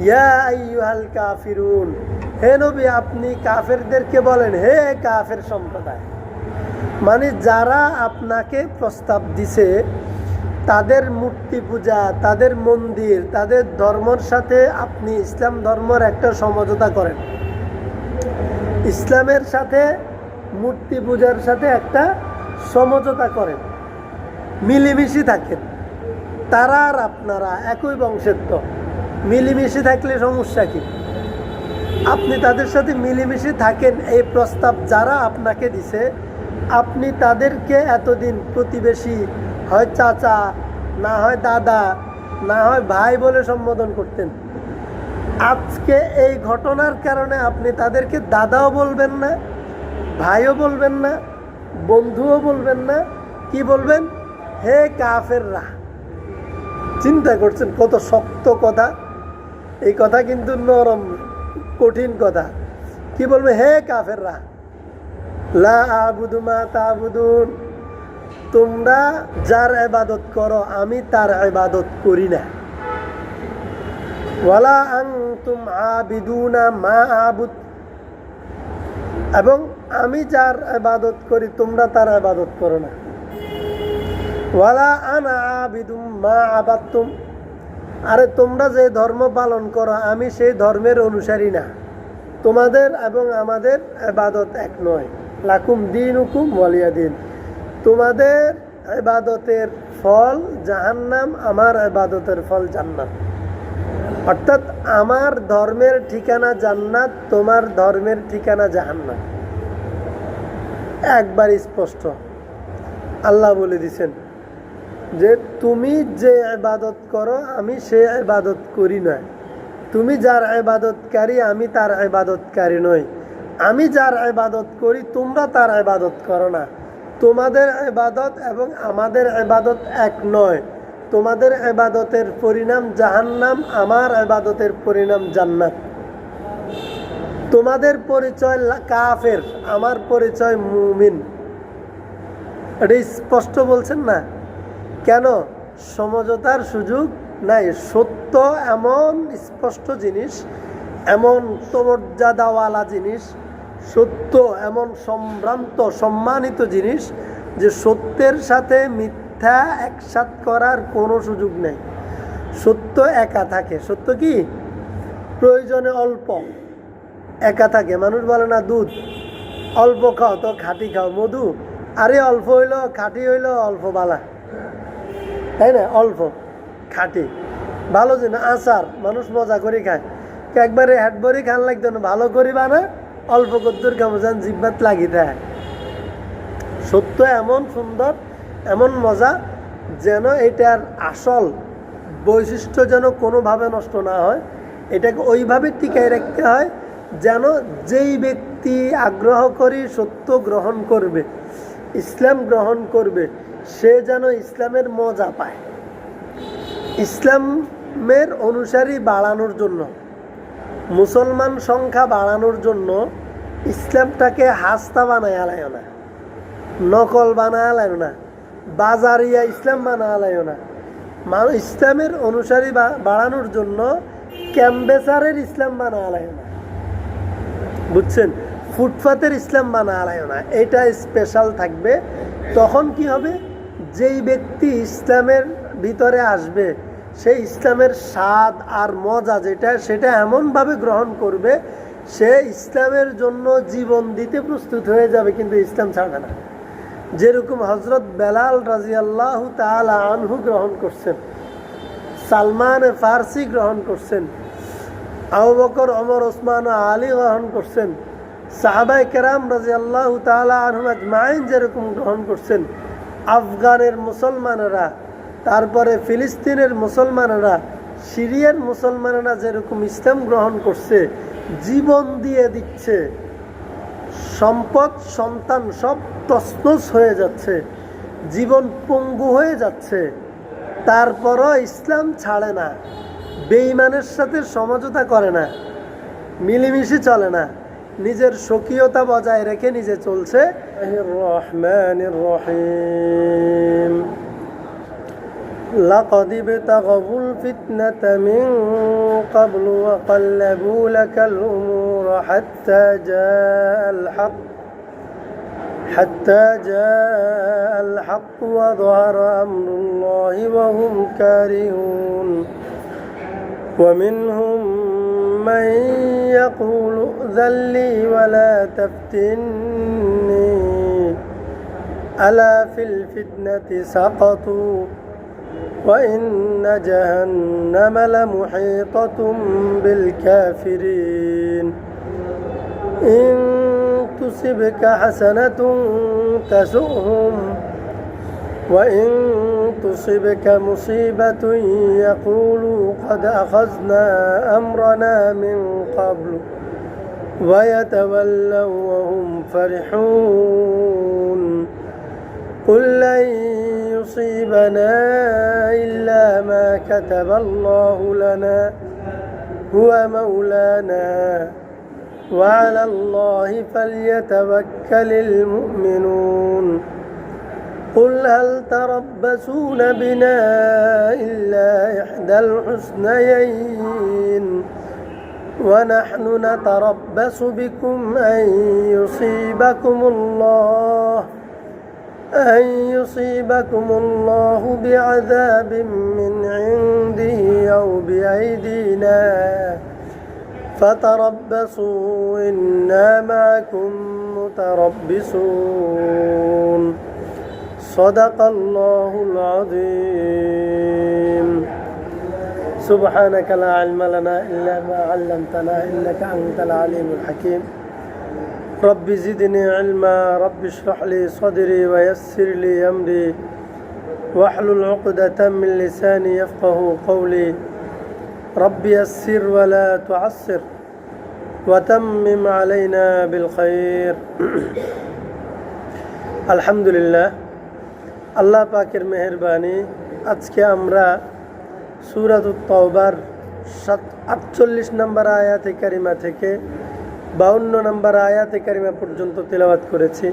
ইয়া আইয়ুহাল কাফিরুন, হে নবী আপনি কাফেরদেরকে বলেন, হে কাফের সম্প্রদায়। মানে যারা আপনাকে প্রস্তাব দিছে তাদের মূর্তি পূজা, তাদের মন্দির, তাদের ধর্মের সাথে আপনি ইসলাম ধর্মের একটা সমঝোতা করেন, ইসলামের সাথে মূর্তি পূজার সাথে একটা সমঝোতা করেন, মিলেমিশে থাকেন। তারা আর আপনারা একই বংশের, তো মিলেমিশে থাকলে সমস্যা কি? আপনি তাদের সাথে মিলেমিশে থাকেন, এই প্রস্তাব যারা আপনাকে দিছে, আপনি তাদেরকে এতদিন প্রতিবেশী, হয় চাচা, না হয় দাদা, না হয় ভাই বলে সম্বোধন করতেন। আজকে এই ঘটনার কারণে আপনি তাদেরকে দাদাও বলবেন না, ভাইও বলবেন না, বন্ধুও বলবেন না, কি বলবেন? হে কাফেররা। চিন্তা করছেন কত শক্ত কথা? এই কথা কিন্তু নরম, কঠিন কথা। কি বলবে? হে কাফেররা, লা আবুদু মা তা'বুদুন, তোমরা যার ইবাদত করো আমি তার ইবাদত করি না। ওয়ালা আনতুম আবিদুনা মা আবুদ, এবং আমি যার ইবাদত করি তোমরা তার ইবাদত করো না। ওয়ালা আনা আবিদুম মা আবাদতুম, আরে তোমরা যে ধর্ম পালন করো আমি সেই ধর্মের অনুসারী না। তোমাদের এবং আমাদের ইবাদত এক নয়। লাকুম দীনুকুম ওয়ালিয়া দিন, তোমাদের ইবাদতের ফল জাহান্নাম, আমার ইবাদতের ফল জান্নাত। অর্থাৎ আমার ধর্মের ঠিকানা জান্নাত, তোমার ধর্মের ঠিকানা জাহান্নাম। একবার স্পষ্ট আল্লাহ বলে দিছেন যে তুমি যে ইবাদত করো আমি সে ইবাদত করি না। তুমি যার ইবাদতকারী আমি তার ইবাদতকারী নই। আমি যার ইবাদত করি তোমরা তার ইবাদত করো না। তোমাদের ইবাদত এবং আমাদের ইবাদত এক নয়। তোমাদের ইবাদতের পরিণাম জাহান্নাম, আমার ইবাদতের পরিণাম জান্নাত। তোমাদের পরিচয় কাফের, আমার পরিচয় মুমিন। এটা স্পষ্ট বলছেন না? কেন? সমঝোতার সুযোগ নাই। সত্য এমন স্পষ্ট জিনিস, এমন মর্যাদাওয়ালা জিনিস, সত্য এমন সম্ভ্রান্ত সম্মানিত জিনিস যে সত্যের সাথে মিথ্যা একসাথ করার কোনো সুযোগ নেই। সত্য একা থাকে। সত্য কি? প্রয়োজনে অল্প একা থাকে। মানুষ বলে না দুধ অল্প খাও তো খাঁটি খাও, মধু আরে অল্প হইল খাঁটি হইল অল্প বালা, তাই না? অল্প খাঁটি ভালো জিনিস। আচার মানুষ মজা করে খায়, একবারে হেড ভরি খান লাগতো না, ভালো করিবা না অল্প কদ্দুর কামজান জিব্বাত লাগি দেয়। সত্য এমন সুন্দর, এমন মজা, যেন এটার আসল বৈশিষ্ট্য যেন কোনোভাবে নষ্ট না হয়। এটাকে ওইভাবে টিকায় রাখতে হয় যেন যেই ব্যক্তি আগ্রহ করে সত্য গ্রহণ করবে, ইসলাম গ্রহণ করবে, সে যেন ইসলামের মজা পায়। ইসলামের অনুসারী বাড়ানোর জন্য, মুসলমান সংখ্যা বাড়ানোর জন্য ইসলামটাকে হাস্তা বানায় আলায় না, নকল বানায় আলায় না, বাজারিয়া ইসলাম বানায় আলায় না। ইসলামের অনুসারী বাড়ানোর জন্য ক্যাম্বেসারের ইসলাম বানা আলায় না, বুঝছেন? ফুটপাতের ইসলাম বানা আলায় না। এটা স্পেশাল থাকবে। তখন কি হবে? যেই ব্যক্তি ইসলামের ভিতরে আসবে সেই ইসলামের স্বাদ আর মজা যেটা, সেটা এমনভাবে গ্রহণ করবে সে ইসলামের জন্য জীবন দিতে প্রস্তুত হয়ে যাবে, কিন্তু ইসলাম ছাড়বে না। যেরকম হজরত বেলাল রাদিয়াল্লাহু তাআলা আনহু গ্রহণ করছেন, সালমান ফারসি গ্রহণ করছেন, আবু বকর, ওমর, ওসমান ও আলী গ্রহণ করছেন, সাহাবায়ে কেরাম রাদিয়াল্লাহু তাআলা আনহুম আজমাইন যেরকম গ্রহণ করছেন, আফগানের মুসলমানেরা, তারপরে ফিলিস্তিনের মুসলমানেরা, সিরিয়ার মুসলমানেরা যেরকম ইসলাম গ্রহণ করছে, জীবন দিয়ে দিচ্ছে, সম্পদ সন্তান সব তছনছ হয়ে যাচ্ছে, জীবন পঙ্গু হয়ে যাচ্ছে, তারপরও ইসলাম ছাড়ে না, বেঈমানের সাথে সমঝোতা করে না, মিলেমিশে চলে না, নিজের স্বকীয়তা বজায় রেখে নিজে চলছে। রহমানির রহিম। لقد ابتغوا الفتنة من قبل وقلبوا لك الأمور حتى جاء الحق وظهر أمر الله وهم كارهون ومنهم من يقول ائذن لي ولا تفتني ألا في الفتنة سقطوا وإن جهنم لمحيطة بالكافرين إن تصبك حسنة تسؤهم وإن تصبك مصيبة يقولوا قد أخذنا أمرنا من قبل ويتولوا وهم فرحون قل لن يصيبنا إلا ما كتب الله لنا هو مولانا وعلى الله فليتوكل المؤمنون قل هل تربصون بنا إلا إحدى الحسنيين ونحن نتربص بكم أن يصيبكم الله بعذاب من عنده أو بأيدينا فتربصوا إنا معكم متربصون صدق الله العظيم سبحانك لا علم لنا إلا ما علمتنا إنك أنت العليم الحكيم رب زدني علما رب اشرح لي صدري ويسر لي أمري واحلل عقدة من لساني يفقه قولي رب يسر ولا تعسر وتمم علينا بالخير আলহামদুলিল্লাহ আল্লাহ পাকের মেহেরবানি আজকে আমরা সূরাতুত তাওবার 48 নম্বর আয়াতে কারিমা থেকে 52 নম্বর আয়াতে কারিমা পর্যন্ত তেলাওয়াত করেছি।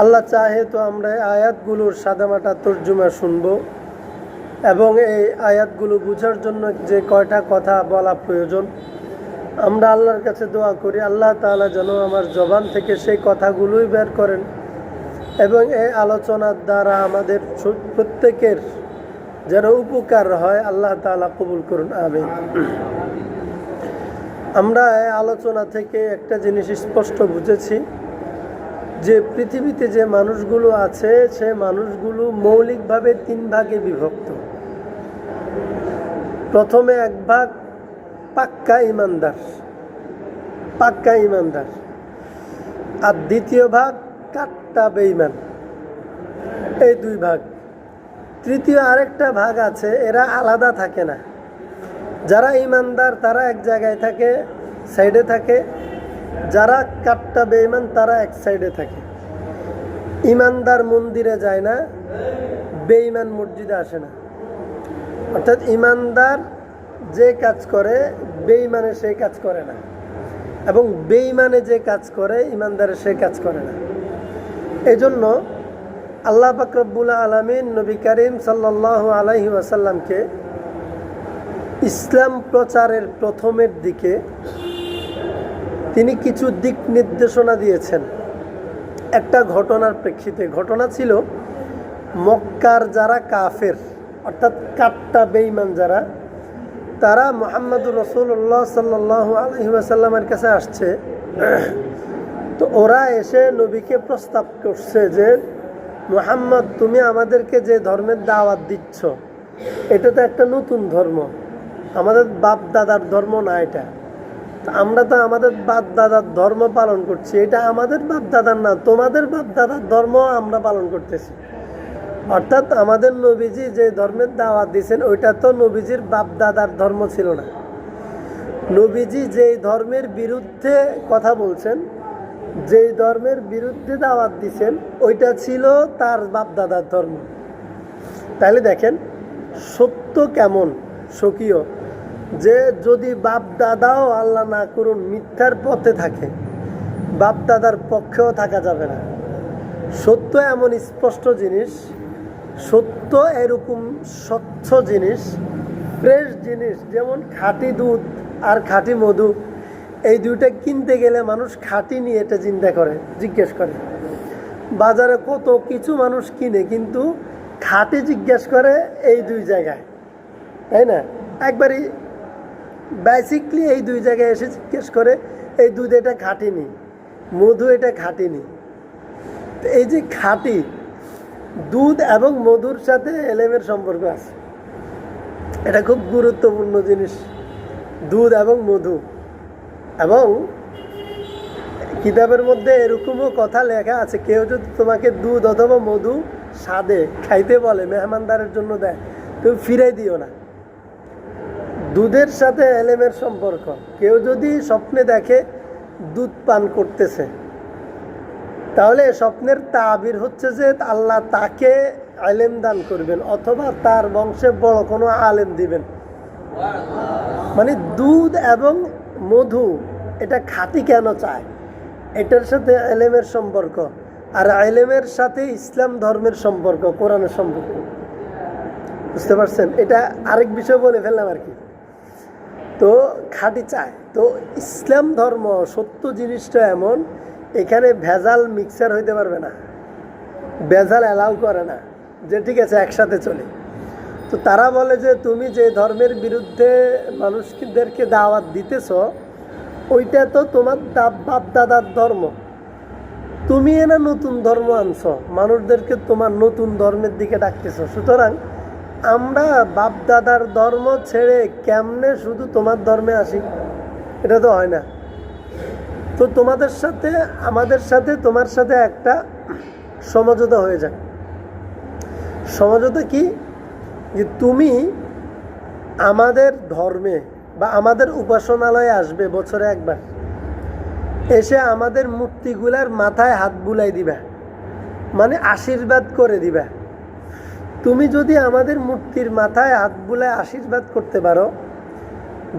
আল্লাহ চাহে তো আমরা আয়াতগুলোর সাদামাটা তর্জমা শুনব এবং এই আয়াতগুলো বোঝার জন্য যে কয়টা কথা বলা প্রয়োজন আমরা আল্লাহর কাছে দোয়া করি আল্লাহ তাআলা যেন আমার জবান থেকে সেই কথাগুলোই বের করেন এবং এই আলোচনার দ্বারা আমাদের প্রত্যেকের যেন উপকার হয় আল্লাহ তাআলা কবুল করুন আমিন। আমরা এই আলোচনা থেকে একটা জিনিস স্পষ্ট বুঝেছি যে পৃথিবীতে যে মানুষগুলো আছে সে মানুষগুলো মৌলিকভাবে 3 ভাগে বিভক্ত। প্রথমে এক ভাগ পাক্কা ইমানদার আর দ্বিতীয় ভাগ কাট্টা বেঈমান, এই 2 ভাগ। তৃতীয় আরেকটা ভাগ আছে, এরা আলাদা থাকে না। যারা ইমানদার তারা এক জায়গায় থাকে, সাইডে থাকে, যারা কাট্টা বেঈমান তারা এক সাইডে থাকে। ইমানদার মন্দিরে যায় না, বেঈমান মসজিদে আসে না। অর্থাৎ ইমানদার যে কাজ করে বেঈমানে সেই কাজ করে না, এবং বেঈমানে যে কাজ করে ইমানদারে সেই কাজ করে না। এজন্য আল্লাহ পাক রব্বুল আলামিন নবী করিম সাল্লাল্লাহু আলাইহি ওয়াসাল্লামকে ইসলাম প্রচারের প্রথমের দিকে তিনি কিছু দিক নির্দেশনা দিয়েছেন একটা ঘটনার প্রেক্ষিতে। ঘটনা ছিল মক্কার যারা কাফের অর্থাৎ কাট্টা বেঈমান যারা, তারা মুহাম্মদুর রাসূলুল্লাহ সাল্লাল্লাহু আলাইহি ওয়াসাল্লামের কাছে আসছে। তো ওরা এসে নবীকে প্রস্তাব করছে যে মুহাম্মদ তুমি আমাদেরকে যে ধর্মের দাওয়াত দিচ্ছ এটা তো একটা নতুন ধর্ম, আমাদের বাপ দাদার ধর্ম না এটা। আমরা তো আমাদের বাপ দাদার ধর্ম পালন করছি, এটা আমাদের বাপ দাদার না, তোমাদের বাপ দাদার ধর্ম আমরা পালন করতেছি। অর্থাৎ আমাদের নবীজি যে ধর্মের দাওয়াত দিয়েছেন ওইটা তো নবীজির বাপ দাদার ধর্ম ছিল না। নবীজি যেই ধর্মের বিরুদ্ধে কথা বলছেন, যেই ধর্মের বিরুদ্ধে দাওয়াত দিয়েছেন ওইটা ছিল তার বাপ দাদার ধর্ম। তাহলে দেখেন সত্য কেমন স্বকীয়, যে যদি বাপ দাদাও আল্লাহ না করুন মিথ্যার পথে থাকে, বাপ দাদার পক্ষেও থাকা যাবে না। সত্য এমন স্পষ্ট জিনিস, সত্য এরকম স্বচ্ছ জিনিস, ফ্রেশ জিনিস, যেমন খাঁটি দুধ আর খাঁটি মধু, এই দুইটা কিনতে গেলে মানুষ খাঁটি নিয়ে এটা চিন্তা করে, জিজ্ঞেস করে। বাজারে কত কিছু মানুষ কিনে, কিন্তু খাঁটি জিজ্ঞেস করে এই দুই জায়গায়, তাই না? একবারই বেসিকলি এই দুই জায়গায় এসে জিজ্ঞেস করে এই দুধ এটা খাঁটিনি, মধু এটা খাঁটিনি। এই যে খাঁটি দুধ এবং মধুর সাথে এলেমের সম্পর্ক আছে, এটা খুব গুরুত্বপূর্ণ জিনিস, দুধ এবং মধু। এবং কিতাবের মধ্যে এরকমও কথা লেখা আছে, কেউ যদি তোমাকে দুধ অথবা মধু স্বাদে খাইতে বলে, মেহমানদারের জন্য দেয়, তুমি ফিরাই দিও না। দুধের সাথে এলেমের সম্পর্ক, কেউ যদি স্বপ্নে দেখে দুধ পান করতেছে, তাহলে স্বপ্নের তাবির হচ্ছে যে আল্লাহ তাকে আলেম দান করবেন অথবা তার বংশে বড় কোনো আলেম দিবেন। মানে দুধ এবং মধু এটা খাঁটি কেন চায়, এটার সাথে এলেমের সম্পর্ক, আর এলেমের সাথে ইসলাম ধর্মের সম্পর্ক, কোরআনের সম্পর্ক। বুঝতে পারছেন? এটা আরেক বিষয় বলে ফেললাম আর কি। তো খাঁটি চায়। তো ইসলাম ধর্ম সত্য জিনিসটা এমন, এখানে ভেজাল মিক্সার হইতে পারবে না, ভেজাল অ্যালাউ করে না যে ঠিক আছে একসাথে চলে। তো তারা বলে যে তুমি যে ধর্মের বিরুদ্ধে মানুষদেরকে দাওয়াত দিতেছ, ওইটা তো তোমার বাপ দাদার ধর্ম, তুমি না নতুন ধর্ম আনছ, মানুষদেরকে তোমার নতুন ধর্মের দিকে ডাকতেছ। সুতরাং আমরা বাপ দাদার ধর্ম ছেড়ে কেমনে শুধু তোমার ধর্মে আসি? এটা তো হয় না। তো তোমাদের সাথে আমাদের সাথে তোমার সাথে একটা সমঝোতা হয়ে যায়। সমঝোতা কি? যে তুমি আমাদের ধর্মে বা আমাদের উপাসনালয়ে আসবে বছরে একবার, এসে আমাদের মূর্তিগুলার মাথায় হাত বুলাই দিবা, মানে আশীর্বাদ করে দিবা। তুমি যদি আমাদের মূর্তির মাথায় হাত বুলায় আশীর্বাদ করতে পারো,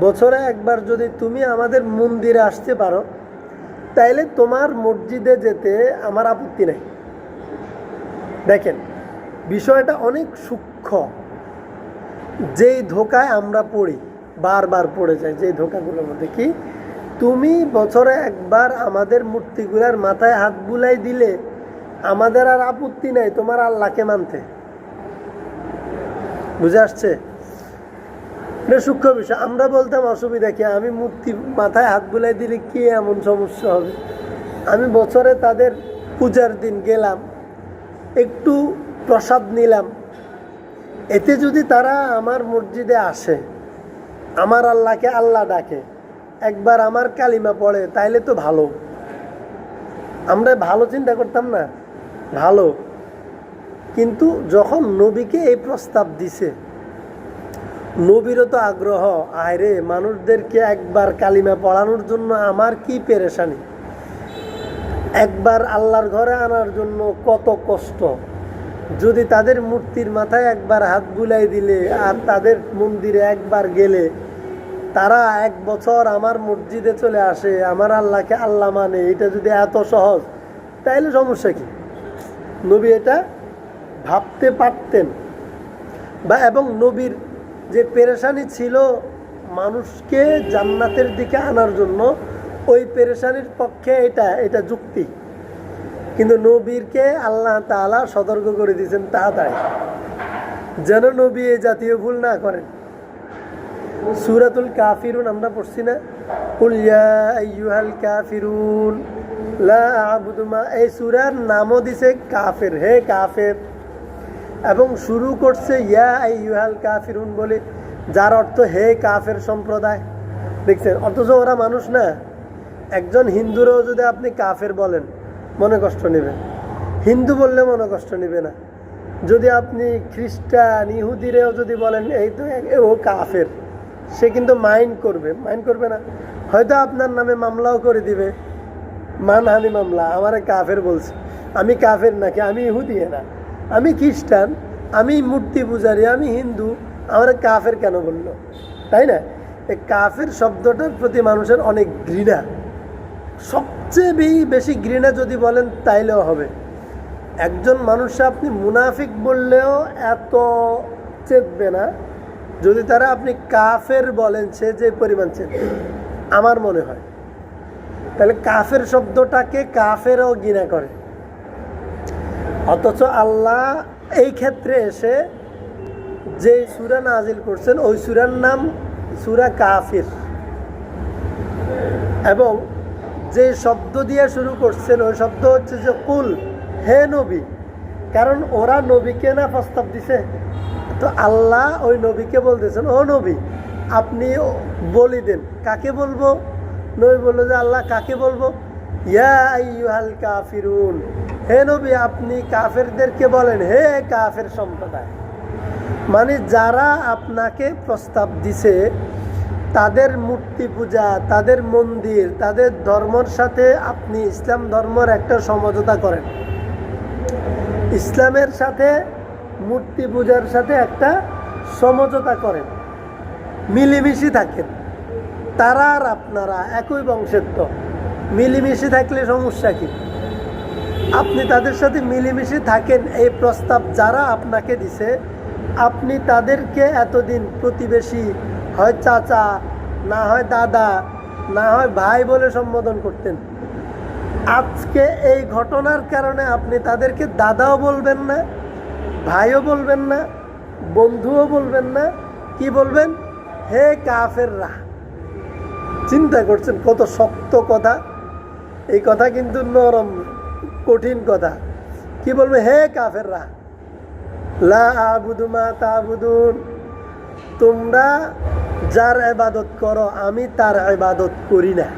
বছরে একবার যদি তুমি আমাদের মন্দিরে আসতে পারো, তাইলে তোমার মসজিদে যেতে আমার আপত্তি নেই। দেখেন, বিষয়টা অনেক সূক্ষ্ম। যেই ধোকায় আমরা পড়ি, বারবার পড়ে যাই যেই ধোকাগুলোর মধ্যে, কি তুমি বছরে একবার আমাদের মূর্তিগুলার মাথায় হাত বুলাই দিলে আমাদের আর আপত্তি নাই তোমার আল্লাহকে মানতে। বুঝে আসছে? এটা সূক্ষ্ম বিষয়। আমরা বলতাম অসুবিধা কি, আমি মূর্তি মাথায় হাত বুলাই দিলে কি এমন সমস্যা হবে? আমি বছরে তাদের পূজার দিন গেলাম, একটু প্রসাদ নিলাম, এতে যদি তারা আমার মসজিদে আসে, আমার আল্লাহকে আল্লাহ ডাকে, একবার আমার কালিমা পড়ে, তাইলে তো ভালো। আমরা ভালো চিন্তা করতাম না? ভালো। কিন্তু যখন নবীকে এই প্রস্তাব দিছে, নবীরও তো আগ্রহ, আয়রে মানুষদেরকে একবার কালিমা পড়ানোর জন্য আমার কি পেরেশানি, একবার আল্লাহর ঘরে আনার জন্য কত কষ্ট, যদি তাদের মূর্তির মাথায় একবার হাত বুলাই দিলে আর তাদের মন্দিরে একবার গেলে তারা এক বছর আমার মসজিদে চলে আসে, আমার আল্লাহকে আল্লাহ মানে, এটা যদি এত সহজ, তাইলে সমস্যা কি? নবী এটা ভাবতে পারতেন। বা এবং নবীর যে পেরেশানি ছিল মানুষকে জান্নাতের দিকে আনার জন্য, ওই পেরেশানির পক্ষে এটা যুক্তি। কিন্তু নবীরকে আল্লাহ তাআলা সতর্ক করে দিয়েছেন তাড়াতাড়ি, যেন নবী এই জাতীয় ভুল না করেন। সূরাতুল কাফিরুন আমরা পড়ছি না? কুল ইয়া আইয়ুহাল কাফিরুন লা আ'বুদু মা, এই সূরার নামও দিছে কাফের, হে কাফের, এবং শুরু করছে ইয়া আইয়ুহাল কাফিরুন বলে, যার অর্থ হে কাফের সম্প্রদায়। দেখছেন? অথচ ওরা মানুষ না। একজন হিন্দুরও যদি আপনি কাফের বলেন মনে কষ্ট নেবে, হিন্দু বললে মনে কষ্ট নেবে না। যদি আপনি খ্রিস্টান ইহুদিরেও যদি বলেন এই তো ও কাফের, সে কিন্তু মাইন্ড করবে না। হয়তো আপনার নামে মামলাও করে দিবে, মানহানি মামলা, আমারে কাফের বলছে। আমি কাফের নাকি? আমি ইহুদি না, আমি খ্রিস্টান, আমি মূর্তি পূজারী, আমি হিন্দু, আমার কাফের কেন বললো? তাই না? এই কাফের শব্দটার প্রতি মানুষের অনেক ঘৃণা, সবচেয়ে বেশি ঘৃণা যদি বলেন তাইলেও হবে। একজন মানুষকে আপনি মুনাফিক বললেও এত চেতবে না, যদি তারা আপনি কাফের বলেন সে যে পরিমাণ চেতবে আমার মনে হয়। তাহলে কাফের শব্দটাকে কাফেরও ঘৃণা করে। অথচ আল্লাহ এই ক্ষেত্রে এসে যে সূরা নাজিল করছেন ওই সূরার নাম সূরা কাফির, এবং যে শব্দ দিয়ে শুরু করছেন ওই শব্দ হচ্ছে যে কুল, হে নবী। কারণ ওরা নবীকে না প্রস্তাব দিছে, তো আল্লাহ ওই নবীকে বলতেছেন ও নবী আপনি বলি দেন। কাকে বলবো? নবী বললো যে আল্লাহ কাকে বলবো? ইয়া আইয়ুহাল কাফিরুন, হে নবী আপনি কাফেরদেরকে বলেন, হে কাফের সম্প্রদায়। মানে যারা আপনাকে প্রস্তাব দিছে তাদের মূর্তি পূজা, তাদের মন্দির, তাদের ধর্মের সাথে আপনি ইসলাম ধর্মের একটা সমঝোতা করেন, ইসলামের সাথে মূর্তি পূজার সাথে একটা সমঝোতা করেন, মিলেমিশে থাকেন। তারা আর আপনারা একই বংশের, তো মিলেমিশে থাকলে সমস্যা কি? আপনি তাদের সাথে মিলেমিশে থাকেন, এই প্রস্তাব যারা আপনাকে দিছে আপনি তাদেরকে এতদিন প্রতিবেশী, হয় চাচা, না হয় দাদা, না হয় ভাই বলে সম্বোধন করতেন। আজকে এই ঘটনার কারণে আপনি তাদেরকে দাদাও বলবেন না, ভাইও বলবেন না, বন্ধুও বলবেন না, কি বলবেন? হে কাফেররা। চিন্তা করছেন কত শক্ত কথা? এই কথা কিন্তু নরম, কঠিন কথা। কি বলবে? হে কাফেররা, লা আবুদু মা তা'বুদুন, তোমরা যার ইবাদত করো আমি তার ইবাদত করি না।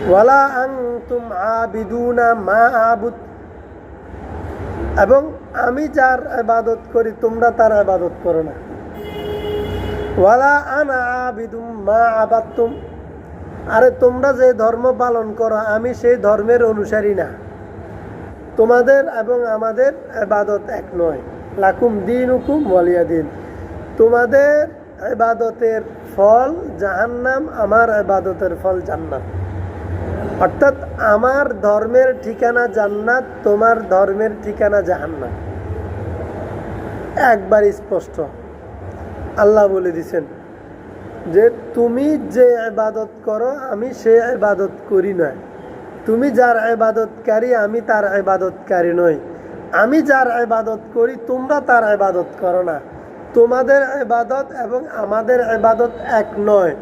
ওয়ালা আনতুম আবিদুনা মা আবুদ, এবং আমি যার ইবাদত করি তোমরা তার ইবাদত করো না। ওয়ালা আনা আবিদুম মা আবাদতুম, আরে তোমরা যে ধর্ম পালন করো আমি সেই ধর্মের অনুসারী না। তোমাদের এবং আমাদের ইবাদত এক নয়। লাকুম দীনুকুম ওয়ালিয়া দিন, তোমাদের ইবাদতের ফল জাহান্নাম, আমার ইবাদতের ফল জান্নাত। অর্থাৎ আমার ধর্মের ঠিকানা জান্নাত, তোমার ধর্মের ঠিকানা জাহান্নাম। একবার স্পষ্ট আল্লাহ বলে দিছেন যে তুমি যে ইবাদত করো আমি সে ইবাদত করি না। তুমি যার ইবাদতকারী আমি তার ইবাদতকারী নই। আমি যার ইবাদত করি তোমরা তার ইবাদত করো না। তোমাদের ইবাদত এবং আমাদের ইবাদত এক নয়।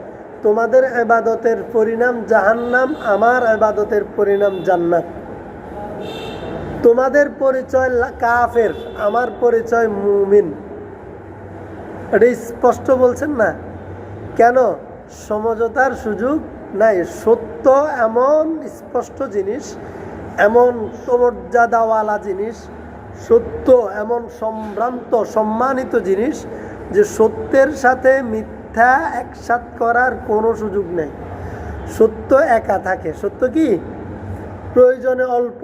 তোমাদের ইবাদতের পরিণাম জাহান্নাম, আমার ইবাদতের পরিণাম জান্নাত। তোমাদের পরিচয় কাফের, আমার পরিচয় মুমিন। এটা স্পষ্ট বলছেন না? কেন? সমঝোতার সুযোগ নাই। সত্য এমন স্পষ্ট জিনিস, এমন মর্যাদাওয়ালা জিনিস, সত্য এমন সম্ভ্রান্ত সম্মানিত জিনিস যে সত্যের সাথে মিথ্যা একসাথ করার কোনো সুযোগ নেই। সত্য একা থাকে। সত্য কি? প্রয়োজনে অল্প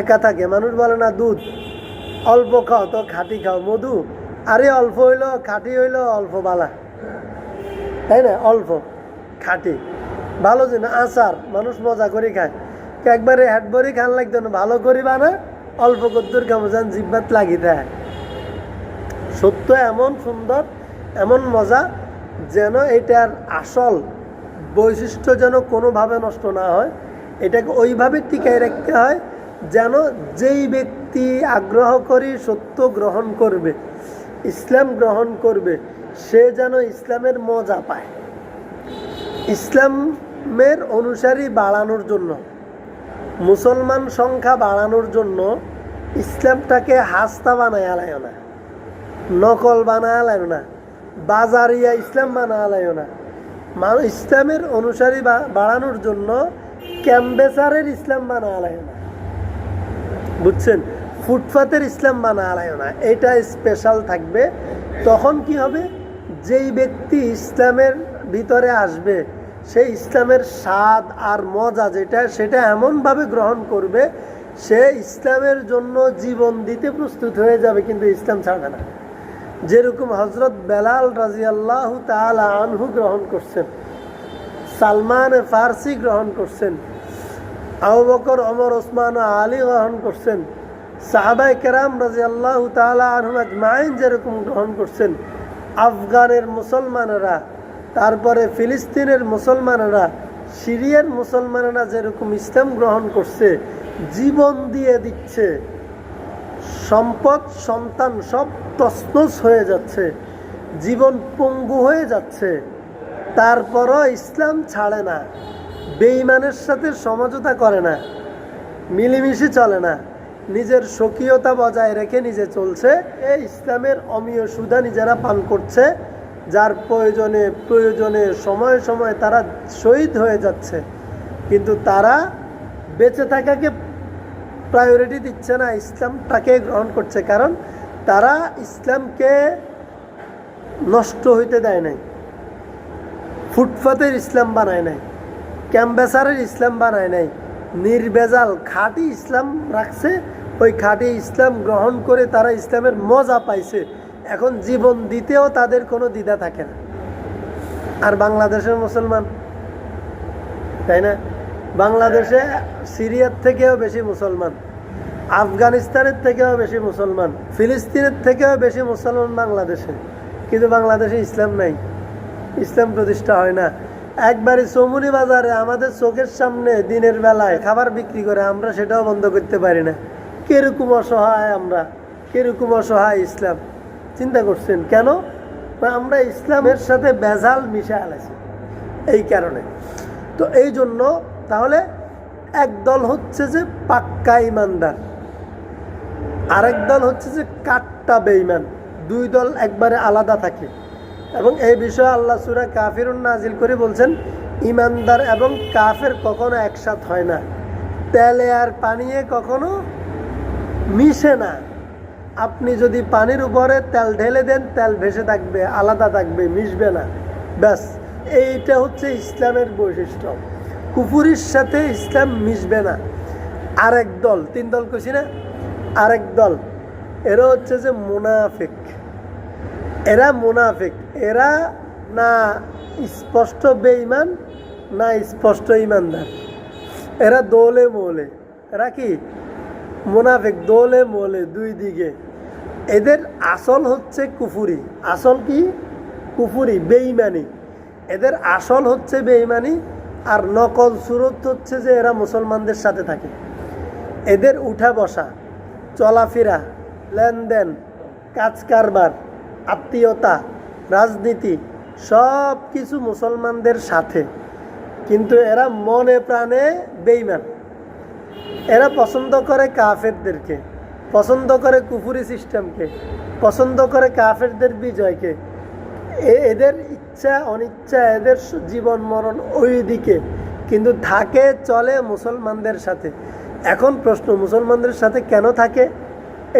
একা থাকে। মানুষ বলে না দুধ অল্প খাও তো খাঁটি খাও, মধু আরে অল্প হইলো খাঁটি হইলো অল্প বালা, তাই না? অল্প খাঁটি ভালো জিনিস। আচার মানুষ মজা করে খায়, একবারে হ্যাট ভরি খান লাগতো না, ভালো করিবা না অল্প কদ্দুর খাবো যান জিব্বাত লাগি দেয়। সত্য এমন সুন্দর, এমন মজা, যেন এটার আসল বৈশিষ্ট্য যেন কোনোভাবে নষ্ট না হয়। এটাকে ওইভাবে টিকায় রাখতে হয় যেন যেই ব্যক্তি আগ্রহ করে সত্য গ্রহণ করবে, ইসলাম গ্রহণ করবে, সে যেন ইসলামের মজা পায়। ইসলামের অনুসারী বাড়ানোর জন্য, মুসলমান সংখ্যা বাড়ানোর জন্য ইসলামটাকে হাস্তা বানায় আলাইও না, নকল বানায় আলাইও না, বাজারিয়া ইসলাম বানায় আলাইও না। ইসলামের অনুসারী বাড়ানোর জন্য ক্যাম্বেসারের ইসলাম বানায় আলাইও না, বুঝছেন? ফুটপাতের ইসলাম বানা আলাইও না। এটা স্পেশাল থাকবে। তখন কি হবে? যেই ব্যক্তি ইসলামের ভিতরে আসবে সেই ইসলামের স্বাদ আর মজা যেটা, সেটা এমনভাবে গ্রহণ করবে সে ইসলামের জন্য জীবন দিতে প্রস্তুত হয়ে যাবে, কিন্তু ইসলাম ছাড়বে না। যেরকম হজরত বেলাল রাদিয়াল্লাহু তাআলা আনহু গ্রহণ করছেন, সালমান ফার্সি গ্রহণ করছেন, আবু বকর, ওমর, ওসমান ও আলী গ্রহণ করছেন, সাহাবায়ে কেরাম রাদিয়াল্লাহু তাআলা আনহুম আজমাইন যেরকম গ্রহণ করছেন, আফগানের মুসলমানেরা, তারপরে ফিলিস্তিনের মুসলমানেরা, সিরিয়ার মুসলমানেরা যেরকম ইসলাম গ্রহণ করছে, জীবন দিয়ে দিচ্ছে, সম্পদ সন্তান সব তছনছ হয়ে যাচ্ছে, জীবন পঙ্গু হয়ে যাচ্ছে, তারপরও ইসলাম ছাড়ে না, বেঈমানের সাথে সমঝোতা করে না, মিলেমিশে চলে না, নিজের স্বকীয়তা বজায় রেখে নিজে চলছে। এই ইসলামের অমীয় সুধা নিজেরা পান করছে, যার প্রয়োজনে প্রয়োজনে সময়ে সময়ে তারা শহীদ হয়ে যাচ্ছে, কিন্তু তারা বেঁচে থাকাকে প্রায়োরিটি দিচ্ছে না, ইসলামটাকে গ্রহণ করছে। কারণ তারা ইসলামকে নষ্ট হইতে দেয় নাই, ফুটপাতের ইসলাম বানায় নাই, ক্যাম্বাসারের ইসলাম বানায় নাই, নির্ভেজাল খাঁটি ইসলাম রাখছে। ওই খাঁটি ইসলাম গ্রহণ করে তারা ইসলামের মজা পাইছে, এখন জীবন দিতেও তাদের কোনো দ্বিধা থাকে না। আর বাংলাদেশের মুসলমান, তাই না? বাংলাদেশে সিরিয়ার থেকেও বেশি মুসলমান, আফগানিস্তানের থেকেও বেশি মুসলমান, ফিলিস্তিনের থেকেও বেশি মুসলমান বাংলাদেশে, কিন্তু বাংলাদেশে ইসলাম নাই, ইসলাম প্রতিষ্ঠা হয় না। একবারে চৌমুনি বাজারে আমাদের চোখের সামনে দিনের বেলায় খাবার বিক্রি করে, আমরা সেটাও বন্ধ করতে পারি না। কিরকম অসহায় আমরা, কিরকম অসহায় ইসলাম। চিন্তা করছেন কেন? আমরা ইসলামের সাথে বেজাল মিশে আলাইছি এই কারণে। তো এই জন্য তাহলে এক দল হচ্ছে যে পাক্কা ইমানদার, আরেক দল হচ্ছে যে কাট্টা বেঈমান, দুই দল একবারে আলাদা থাকে। এবং এই বিষয়ে আল্লাহ সূরা কাফিরুন নাজিল করে বলছেন, ইমানদার এবং কাফের কখনো একসাথ হয় না, তেলে আর পানিয়ে কখনো মিশে না। আপনি যদি পানির উপরে তেল ঢেলে দেন, তেল ভেসে থাকবে, আলাদা থাকবে, মিশবে না, ব্যাস। এইটা হচ্ছে ইসলামের বৈশিষ্ট্য। কুফুরির সাথে ইসলাম মিশবে না। আরেক দল, তিন দল কইছি না, আরেক দল এরা হচ্ছে যে মুনাফিক। এরা মুনাফিক, এরা না স্পষ্ট বেঈমান না স্পষ্ট ইমানদার, এরা দোলে মোলে, এরা কি মুনাফিক, দোলে মোলে, দুই দিকে। এদের আসল হচ্ছে কুফুরি, আসল কি কুফুরি, বেঈমানি। এদের আসল হচ্ছে বেঈমানি, আর নকল সুরত হচ্ছে যে এরা মুসলমানদের সাথে থাকে। এদের উঠা বসা, চলাফেরা, লেনদেন, কাজ কারবার, আত্মীয়তা, রাজনীতি সব কিছু মুসলমানদের সাথে, কিন্তু এরা মনে প্রাণে বেঈমান। এরা পছন্দ করে কাফেরদেরকে, পছন্দ করে কুফুরি সিস্টেমকে, পছন্দ করে কাফেরদের বিজয়কে। এদের ইচ্ছা অনিচ্ছা, এদের জীবন মরণ ওই দিকে, কিন্তু থাকে চলে মুসলমানদের সাথে। এখন প্রশ্ন, মুসলমানদের সাথে কেন থাকে?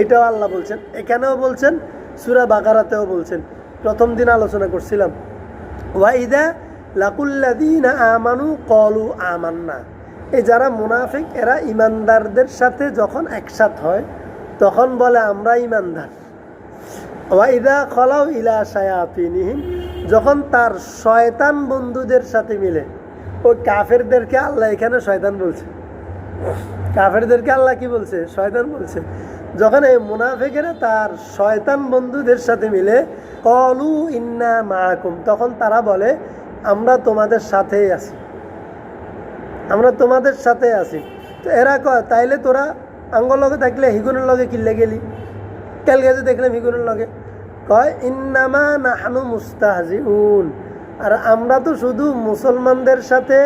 এটাও আল্লাহ বলছেন, এখানেও বলছেন, সূরা বাকারাতেও বলছেন। প্রথম দিন আলোচনা করছিলাম, ওয়াইদা লাকুল্লাযীনা আমানু ক্বালু আমান্না। এই যারা মুনাফিক, এরা ইমানদারদের সাথে যখন একসাথ হয় তখন বলে আমরা ইমানদার। ওয়াইদা খালাউ ইলা শায়াতিনিহিম, যখন তার শয়তান বন্ধুদের সাথে মিলে। ওই কাফেরদেরকে আল্লাহ এখানে শয়তান বলছে, কাফেরদেরকে আল্লাহ কি বলছে? শয়তান বলছে। যখন এই মুনাফিকেরা তার শয়তান বন্ধুদের সাথে মিলে, ক্বালু ইন্না মাআকুম, তখন তারা বলে আমরা তোমাদের সাথেই আছি, আমরা তোমাদের সাথে আছি। তো এরা কয় তাইলে তোরা আঙ্গর লগে থাকলে হিগুনের লগে কিল্লে গেলি, কাল গেছে দেখলাম হিগুনের লগে। কয় ইন্নামা নাহনু মুস্তাহজিউন, আর আমরা তো শুধু মুসলমানদের সাথে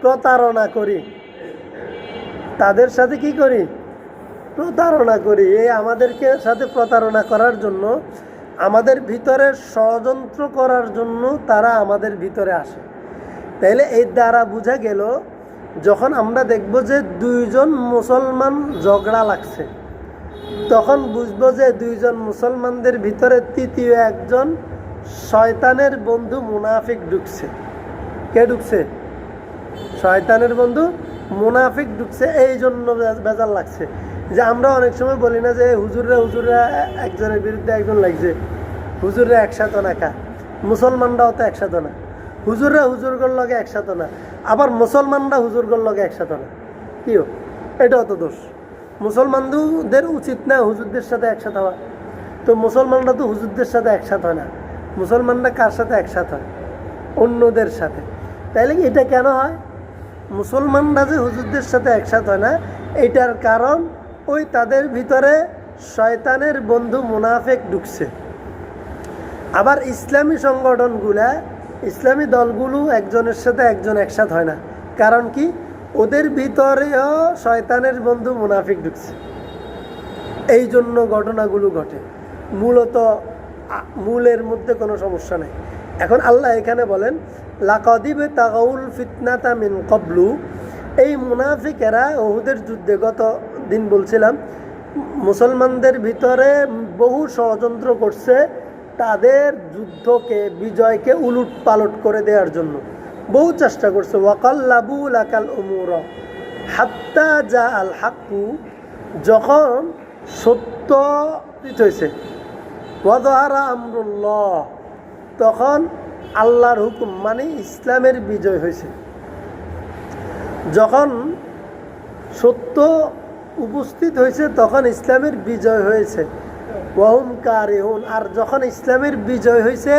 প্রতারণা করি, তাদের সাথে কি করি? প্রতারণা করি। এই আমাদেরকে সাথে প্রতারণা করার জন্য, আমাদের ভিতরে ষড়যন্ত্র করার জন্য তারা আমাদের ভিতরে আসে। তাইলে এই দ্বারা বোঝা গেল, যখন আমরা দেখব যে দুইজন মুসলমান ঝগড়া লাগছে, তখন বুঝবো যে দুইজন মুসলমানদের ভিতরে তৃতীয় একজন শয়তানের বন্ধু মুনাফিক ঢুকছে। কে ঢুকছে? শয়তানের বন্ধু মুনাফিক ঢুকছে। এই জন্য বেজার লাগছে। যে আমরা অনেক সময় বলি না যে হুজুররা একজনের বিরুদ্ধে একজন লাগছে, হুজুররা একসাথে না, কা মুসলমানরাও তো একসাথে না, হুজুররা হুজুরগর লগে একসাথে না, আবার মুসলমানরা হুজুরগর লগে একসাথে না। কিও এটাও তো দোষ। মুসলমানদের উচিত না হুজুরদের সাথে একসাথে হওয়া, তো মুসলমানরা তো হুজুরদের সাথে একসাথে হয় না, মুসলমানরা কার সাথে একসাথে হয়? অন্যদের সাথে। তাইলে কি এটা কেন হয়? মুসলমানরা যে হুজুরদের সাথে একসাথে হয় না, এইটার কারণ ওই তাদের ভিতরে শয়তানের বন্ধু মুনাফিক ঢুকছে। আবার ইসলামী সংগঠনগুলা, ইসলামী দলগুলো একজনের সাথে একজন একসাথে হয় না, কারণ কি? ওদের ভিতরেও শয়তানের বন্ধু মুনাফিক ঢুকছে, এই জন্য ঘটনাগুলো ঘটে। মূলের মধ্যে কোনো সমস্যা নেই। এখন আল্লাহ এখানে বলেন লাকাদিব তাগাউল ফিতনাতা মিন ক্বাবলু, এই মুনাফিকেরা উহুদের যুদ্ধে, গত দিন বলছিলাম, মুসলমানদের ভিতরে বহু ষড়যন্ত্র করছে তাদের যুদ্ধকে, বিজয়কে উলট পালট করে দেওয়ার জন্য বহু চেষ্টা করছে। ওয়াকাল্লাবু লাকাল উমুর হাত্তা জা আল হাক্কু, যখন সত্য হয়েছে, ওয়াযহারা আমরুল্লাহ, তখন আল্লাহর হুকুম মানে ইসলামের বিজয় হয়েছে। যখন সত্য উপস্থিত হয়েছে তখন ইসলামের বিজয় হয়েছে। ওয়াহুম কারিহুন, আর যখন ইসলামের বিজয় হয়েছে,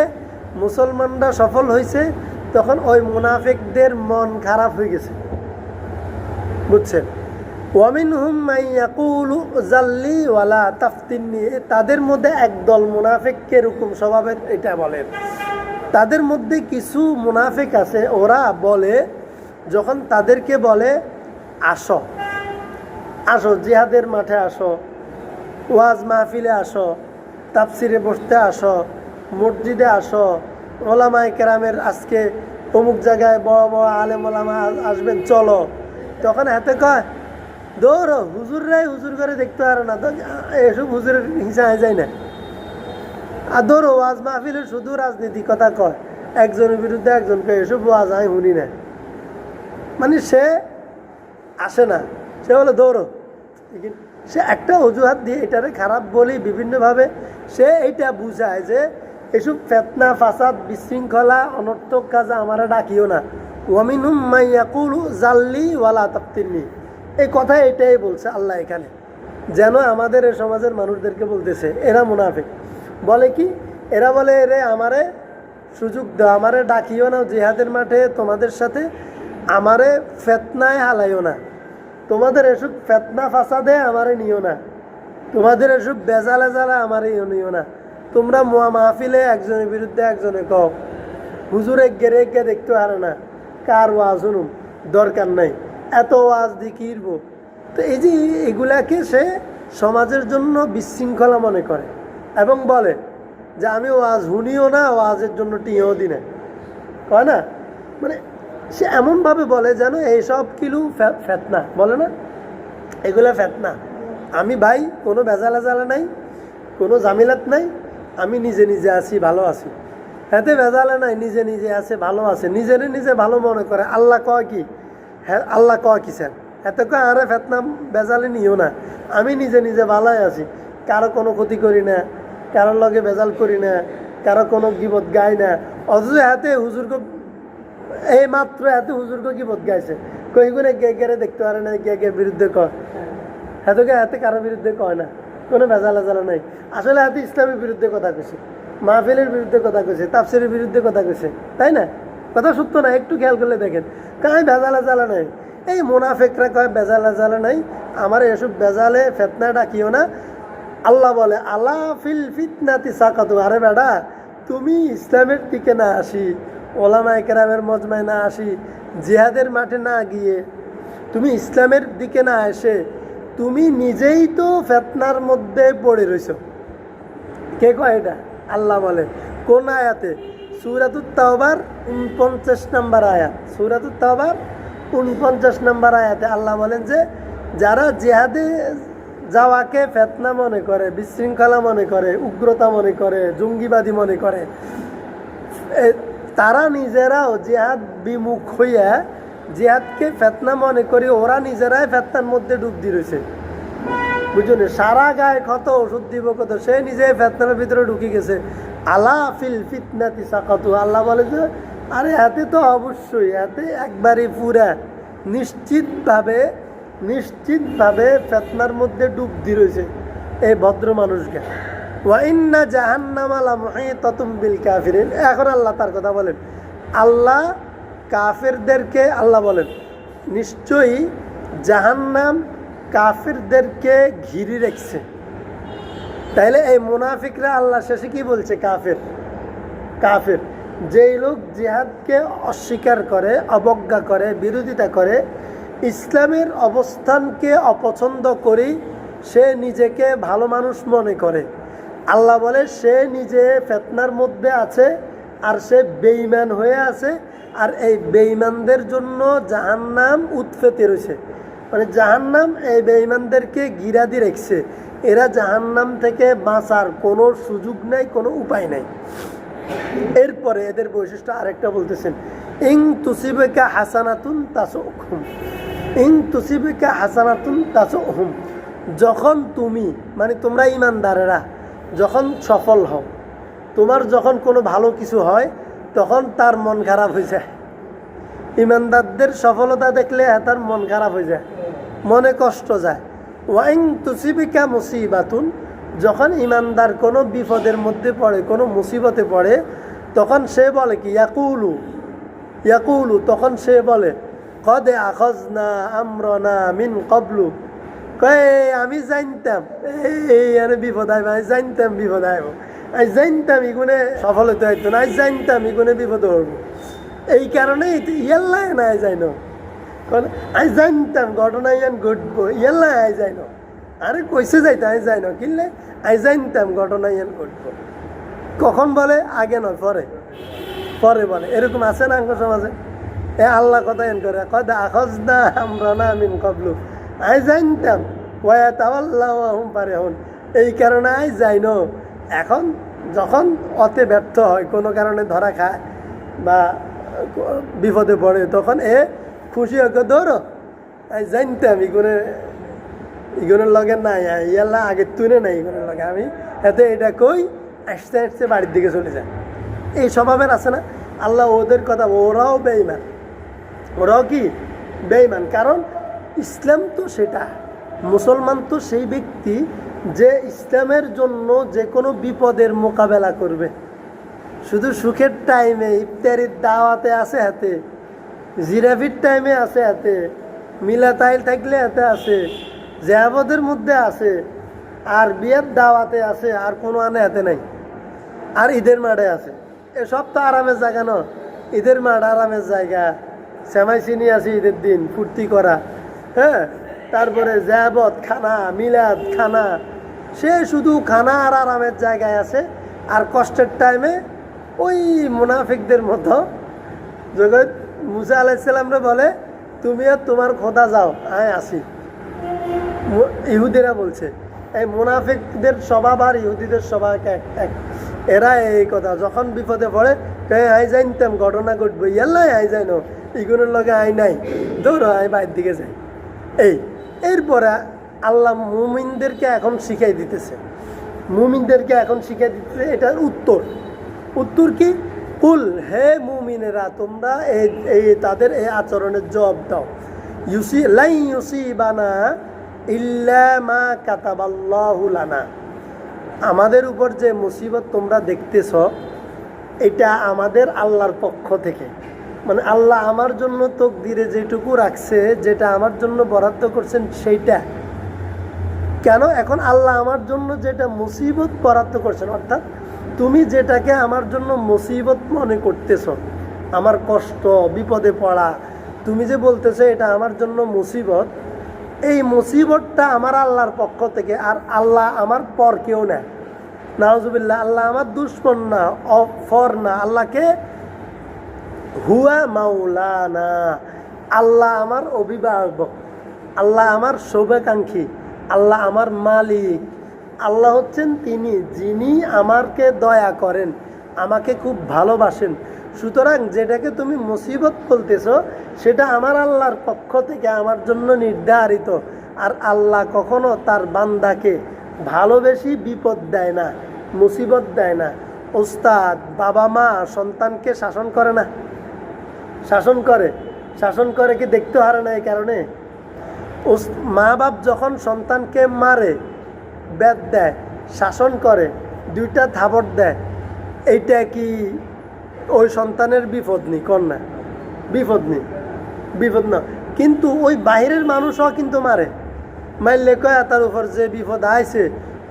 মুসলমানরা সফল হয়েছে, তখন ওই মুনাফিকদের মন খারাপ হয়ে গেছে, বুঝছেন? ওয়ামিনহুম মান ইয়াকুলু জাল্লি ওয়ালা তাফতিননি, তাদের মধ্যে একদল মুনাফিককে এরকম স্বভাবের, এটা বলেন। তাদের মধ্যে কিছু মুনাফিক আছে, ওরা বলে, যখন তাদেরকে বলে আসো আসো জিহাদের মাঠে আসো, ওয়াজ মাহফিলে আসো, তাফসিরে বসতে আসো, মসজিদে আসো, ওলামায়ে কেরামের আজকে অমুক জায়গায় বড় বড় আলেম ওলামা আসবেন, চলো, তখন হাতে কয় দৌড়ো, হুজুররাই হুজুর করে দেখতে পারে না, তো এসব হুজুরের হিংসা হয়ে যায় না। আর ধরো ওয়াজ মাহফিলের শুধু রাজনীতি কথা কয়, একজনের বিরুদ্ধে একজনকে, এসব ওয়াজ আমি শুনি না, মানে সে আসে না, সে বলে দৌড়ো। সে একটা অজুহাত দিয়ে এটারে খারাপ বলি বিভিন্নভাবে সে এইটা বুঝায় যে এসব ফেতনা ফাসাদ বিশৃঙ্খলা অনর্থক কাজে আমারা ডাকিও না। ওয়ামিনহুম মান ইয়াকুলু জাল্লি ওয়ালা তাফতিননি, এই কথা এটাই বলছে আল্লাহ এখানে, যেন আমাদের এই সমাজের মানুষদেরকে বলতেছে এরা মুনাফিক। বলে কি? এরা বলে রে আমারে সুযোগ দাও, আমারে ডাকিও না জিহাদের মাঠে তোমাদের সাথে, আমারে ফেতনায় হালাইও না, তোমাদের এসব ফেতনা ফাসাদে আমারে নিও না, তোমাদের এসব বেজালে জালে আমারে নিও না। তোমরা মাহফিলে একজনের বিরুদ্ধে একজনে কও, হুজুরে গেরে গে দেখতে পারে না, কার ওয়াজ শুনুন, দরকার নাই, এত ওয়াজ দিয়ে কিরবো। তো এই যে এগুলাকে সে সমাজের জন্য বিশৃঙ্খলা মনে করে এবং বলে যে আমি ওয়াজ শুনিও না, ওয়াজের জন্য টিও দি না, কয় না? মানে সে এমনভাবে বলে যেন এইসব কিলু ফেতনা, বলে না এগুলো ফেতনা, আমি ভাই কোনো ভেজালে নাই, কোনো জামিলাত নাই, আমি নিজে নিজে আছি, ভালো আছি, হাতে ভেজালে নাই, নিজে নিজে আছে, ভালো আছে, নিজেরে নিজে ভালো মনে করে। আল্লাহ কয় কি? হ্যাঁ আল্লাহ কয় কি স্যার? এত কয় আরে ফেতনা বেজালে নিও না, আমি নিজে নিজে ভালোই আছি, কারো কোনো ক্ষতি করি না, কারোর লগে বেজাল করি না, কারো কোনো গিবত গাই না। অথচ হাতে হুজুরকে এই মাত্র এত হুজুরকে গিবত গাইছে, কইগুলো গে গেরে দেখতে পারে না, গে গে বিরুদ্ধে কয়, হাতকে হাতে কারোর বিরুদ্ধে কয় না, কোনো ভেজালা জ্বালা নাই। আসলে হাতে ইসলামের বিরুদ্ধে কথা কইছে, মাহফিলের বিরুদ্ধে কথা কইছে, তাফসিরের বিরুদ্ধে কথা কইছে, তাই না? কথা সত্য না? একটু খেয়াল করলে দেখেন, কাই ভেজালা জ্বালা নাই। এই মুনাফিকরা কয় বেজালা জ্বালা নাই, আমার এসব বেজালে ফেতনা ডাকিও না। আল্লাহ বলে আলা ফিল ফিতনাতি সাকাতু, আরে বেটা তুমি ইসলামের দিকে না আসি, ওলামায়ে কেরামের মজমায় না আসি, জিহাদের মাঠে না গিয়ে, তুমি ইসলামের দিকে না এসে তুমি নিজেই তো ফেতনার মধ্যে পড়ে রইছ। কে কয় এটা? আল্লাহ বলে কোন আয়াতে? সূরাতুত তাওবার 49 নম্বর আয়াত, সূরাতুত তাওবার 49 নম্বর আয়াতে আল্লাহ বলেন যে যারা জিহাদে যাওয়াকে ফেতনা মনে করে, বিশৃঙ্খলা মনে করে, উগ্রতা মনে করে, জঙ্গিবাদী মনে করে, তারা নিজেরাও জিহাদ বিমুখ হইয়া জিহাদকে ফেতনা মনে করি ওরা নিজেরাই ফেতনার মধ্যে ডুব দিয়ে রয়েছে, বুঝলি? সারা গায়ে ক্ষত, ওষুধ দিব কত, সে নিজে ফেতনার ভিতরে ঢুকে গেছে। আলা ফিল ফিতনাতি সাকাতু, আল্লাহ বলে যে আরে হাতে তো অবশ্যই, হাতে একবারই পুরা নিশ্চিতভাবে নিশ্চিতভাবে ফিতনার মধ্যে ডুব দিয়ে রয়েছে এই ভদ্র মানুষকে। ওয়া ইন্না জাহান্নামা লামুহিতাতুম বিল কাফিরিন। এখন আল্লাহ তার কথা বলেন, আল্লাহ কাফেরদেরকে আল্লাহ বলেন নিশ্চয়ই জাহান্নাম কাফেরদেরকে ঘিরে রেখেছে। তাইলে এই মুনাফিকরা আল্লাহ শেষে কি বলছে? কাফের। কাফের যেই লোক জিহাদকে অস্বীকার করে, অবজ্ঞা করে, বিরোধিতা করে, ইসলামের অবস্থানকে অপছন্দ করি, সে নিজেকে ভালো মানুষ মনে করে, আল্লাহ বলে সে নিজে ফিতনার মধ্যে আছে আর সে বেঈমান হয়ে আছে। আর এই বেঈমানদের জন্য জাহান্নাম উৎপেতে রয়েছে, মানে জাহান্নাম এই বেঈমানদেরকে ঘিরা দিয়ে রেখেছে। এরা জাহান্নাম থেকে বাঁচার কোনো সুযোগ নাই, কোনো উপায় নাই। এরপরে এদের বৈশিষ্ট্য আরেকটা বলতেছেন, ইং তুসিবিকা হাসানাতুন তাসুহুম। ইং তুসিবিকা হাসানাতুন তাসুহুম। যখন তুমি, মানে তোমরা ঈমানদারেরা যখন সফল হও, তোমার যখন কোনো ভালো কিছু হয়, তখন তার মন খারাপ হয়ে যায়। ঈমানদারদের সফলতা দেখলে তার মন খারাপ হয়ে যায়, মনে কষ্ট যায়। ওয়াইং তুসিবিকা মুসিবাতুন। যখন ঈমানদার কোনো বিপদের মধ্যে পড়ে, কোনো মুসিবতে পড়ে, তখন সে বলে কি? ইয়াকুলু। ইয়াকুলু, তখন সে বলে কদ আখাযনা আমরানা মিন ক্বাবলু। কয়ে আমি জানতাম এই আরে বিপদ আইব, আমি জানতাম বিপদ আইব, আমি জানতাম ইগুনে সফল হতে হইতো না, আমি জানতাম ইগুনে বিপদ হইব, এই কারণেই ইয়াল্লা না যাই না, আমি জানতাম ঘটনা ইয়ান ঘটবো, ইয়াল্লা আই যাই না। আরে কইসে যাইতো আমি যাই না, কিনলে আমি জানতাম ঘটনা ইয়ান ঘটবো। কখন বলে? আগে নয়, পরে। পরে বলে। এরকম আছে না আঙ্গ সমাজে? এ আল্লাহ কথা এন করে কদ আখাযনা আমরানা মিন ক্বাবলু। আমি জানতাম ওয়া তাওয়াল্লাহু ওয়া হুম ফারিহুন, এই কারণে আমি যাই না। এখন যখন অতে ব্যর্থ হয়, কোনো কারণে ধরা খায় বা বিপদে পড়ে, তখন এ খুশি হয়ে দৌড়ো, আমি জানতাম ইগুনের লগে নাই, ইয়াল্লা আগে তুলে নাই ইগুনের লগে, আমি এতে এটা কই আসতে আসতে বাড়ির দিকে চলে যায়। এই স্বভাবের আছে না? আল্লাহ ওদের কথা, ওরাও বেঈমান, ওরাও কি বেঈমান। কারণ ইসলাম তো সেটা, মুসলমান তো সেই ব্যক্তি যে ইসলামের জন্য যে কোনো বিপদের মোকাবেলা করবে। শুধু সুখের টাইমে, ইফতারির দাওয়াতে আছে হাতে, জিরাফির টাইমে আছে হাতে, মিলাতাইল থাকলে হাতে আছে, জিয়াবদের মধ্যে আছে, আর বিয়ের দাওয়াতে আছে, আর কোনো আনে হাতে নাই, আর ঈদের মাঠে আছে। এসব তো আরামের জায়গা ন, ঈদের মাঠ আরামের জায়গা। সেমাই চিনি আছে ঈদের দিন ফুর্তি করা, হ্যাঁ, তারপরে জিয়াবত খানা, মিলাদ খানা, সে শুধু খানা আর আরামের জায়গায় আছে। আর কষ্টের টাইমে ওই মুনাফিকদের মতো জগৎ মুসা আলাইসাল্লামরা বলে তুমি আর তোমার খোদা যাও, আমি আসি। ইহুদিরা বলছে, এই মুনাফিকদের স্বভাব আর ইহুদিদের স্বভাব এক। এরা এই কথা যখন বিপদে পড়ে, আই জানতাম ঘটনা ঘটবো, ইয়াল্লাই আই জানো ইগুনের লগে আই নাই, দৌড়ো আই বাইরের দিকে যাই। এরপরে আল্লাহ মুমিনদেরকে এখন শিখাই দিতেছে, মুমিনদেরকে এখন শিখাই দিতেছে এটার উত্তর কি? কুল, হে মুমিনেরা, তোমরা এই তাদের এই আচরণের জবাব দাও। লাই ইউসিবানা ইল্লা মা কাতাবাল্লাহু লানা। আমাদের উপর যে মুসিবত তোমরা দেখতেছ, এটা আমাদের আল্লাহর পক্ষ থেকে, মানে আল্লাহ আমার জন্য তকদিরে যেটুকু রাখছে, যেটা আমার জন্য বরাদ্দ করছেন সেইটা। কেন? এখন আল্লাহ আমার জন্য যেটা মুসিবত বরাদ্দ করছেন, অর্থাৎ তুমি যেটাকে আমার জন্য মুসিবত মনে করতেছ, আমার কষ্ট, বিপদে পড়া, তুমি যে বলতেছো এটা আমার জন্য মুসিবত, এই মুসিবতটা আমার আল্লাহর পক্ষ থেকে। আর আল্লাহ আমার পর কেউ না, নাউজুবিল্লাহ, আল্লাহ আমার দুশ্মন না, অফর না। আল্লাহকে হুয়া মাওলানা, আল্লাহ আমার অভিভাবক, আল্লাহ আমার শুভাকাঙ্ক্ষী, আল্লাহ আমার মালিক। আল্লাহ হচ্ছেন তিনি যিনি আমাকে দয়া করেন, আমাকে খুব ভালোবাসেন। সুতরাং যেটাকে তুমি মুসিবত বলতেছ, সেটা আমার আল্লাহর পক্ষ থেকে আমার জন্য নির্ধারিত। আর আল্লাহ কখনো তার বান্দাকে ভালোবেসে বিপদ দেয় না, মুসিবত দেয় না। ওস্তাদ, বাবা মা সন্তানকে শাসন করে না? শাসন করে কি দেখতে হারে না? এই কারণে মা বাপ যখন সন্তানকে মারে, বেত দেয়, শাসন করে, দুইটা থাপড় দেয়, এইটা কি ওই সন্তানের বিপদ নেই? কন্যা বিপদ নেই, বিপদ না। কিন্তু ওই বাহিরের মানুষও কিন্তু মারে, মারলে কয় তার উপর যে বিপদ আইছে